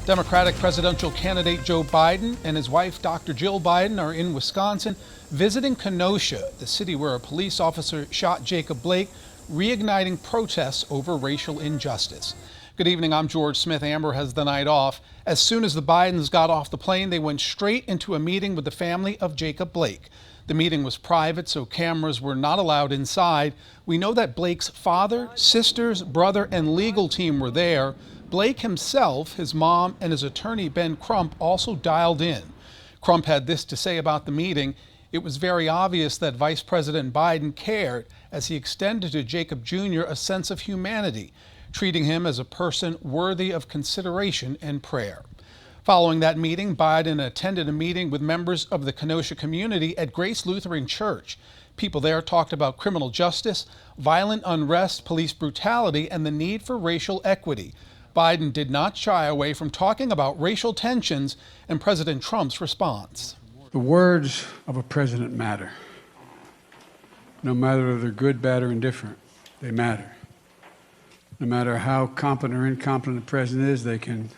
Democratic presidential candidate Joe Biden and his wife, Dr. Jill Biden, are in Wisconsin visiting Kenosha, the city where a police officer shot Jacob Blake, reigniting protests over racial injustice. Good evening, I'm George Smith. Amber has the night off. As soon as the Bidens got off the plane, they went straight into a meeting with the family of Jacob Blake. The meeting was private, so cameras were not allowed inside. We know that Blake's father, sisters, brother, and legal team were there. Blake himself, his mom, and his attorney, Ben Crump, also dialed in. Crump had this to say about the meeting. It was very obvious that Vice President Biden cared as he extended to Jacob Jr. a sense of humanity, treating him as a person worthy of consideration and prayer. Following that meeting, Biden attended a meeting with members of the Kenosha community at Grace Lutheran Church. People there talked about criminal justice, violent unrest, police brutality, and the need for racial equity. Biden did not shy away from talking about racial tensions and President Trump's response. The words of a president matter. No matter if they're good, bad, or indifferent, they matter. No matter how competent or incompetent the president is, they can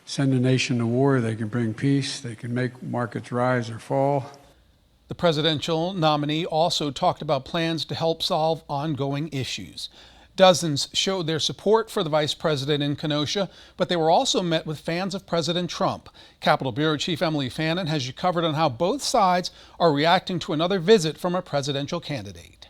send a nation to war, they can bring peace, they can make markets rise or fall. The presidential nominee also talked about plans to help solve ongoing issues. Dozens showed their support for the vice president in Kenosha, but they were also met with fans of President Trump. Capitol Bureau Chief Emily Fannin has you covered on how both sides are reacting to another visit from a presidential candidate.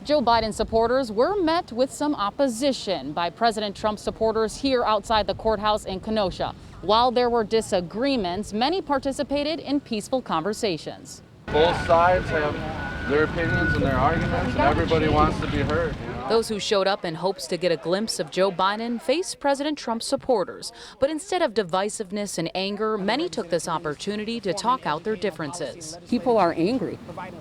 Joe Biden supporters were met with some opposition by President Trump supporters here outside the courthouse in Kenosha. While there were disagreements, many participated in peaceful conversations. Both sides have their opinions and their arguments, and everybody wants to be heard. Those who showed up in hopes to get a glimpse of Joe Biden faced President Trump's supporters. But instead of divisiveness and anger, many took this opportunity to talk out their differences. People are angry.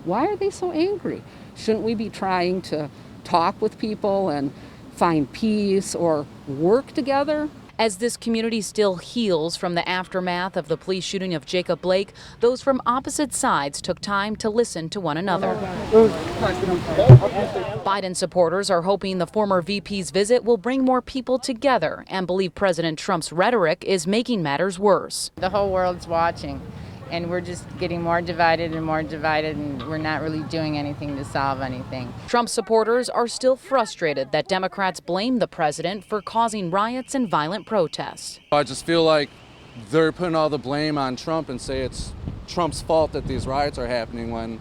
Why are they so angry? Shouldn't we be trying to talk with people and find peace or work together? As this community still heals from the aftermath of the police shooting of Jacob Blake, those from opposite sides took time to listen to one another. Biden supporters are hoping the former VP's visit will bring more people together and believe President Trump's rhetoric is making matters worse. The whole world's watching, and we're just getting more divided, and we're not really doing anything to solve anything. Trump supporters are still frustrated that Democrats blame the president for causing riots and violent protests. I just feel like they're putting all the blame on Trump and say it's Trump's fault that these riots are happening when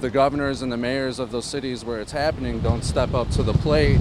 the governors and the mayors of those cities where it's happening don't step up to the plate.